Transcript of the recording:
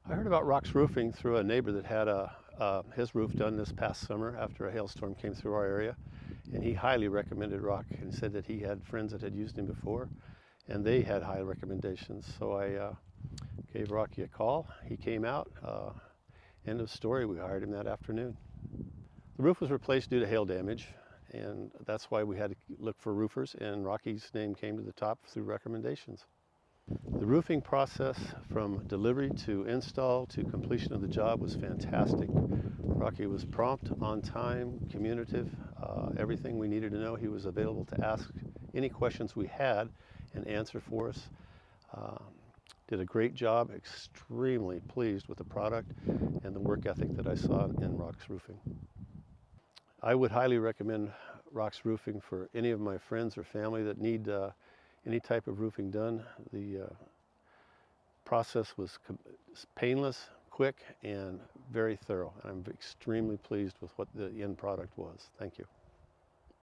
I heard about Rox Roofing through a neighbor that had his roof done this past summer after a hailstorm came through our area, and he highly recommended Rock and said that he had friends that had used him before, and they had high recommendations. So I gave Rocky a call. He came out. End of story. We hired him that afternoon. The roof was replaced due to hail damage, and that's why we had to look for roofers, and Rocky's name came to the top through recommendations. The roofing process from delivery to install to completion of the job was fantastic. Rocky was prompt, on time, communicative, everything we needed to know. He was available to ask any questions we had and answer for us. Did a great job, extremely pleased with the product and the work ethic that I saw in Rox Roofing. I would highly recommend Rox Roofing for any of my friends or family that need any type of roofing done. The process was painless, quick, and very thorough. I'm extremely pleased with what the end product was. Thank you.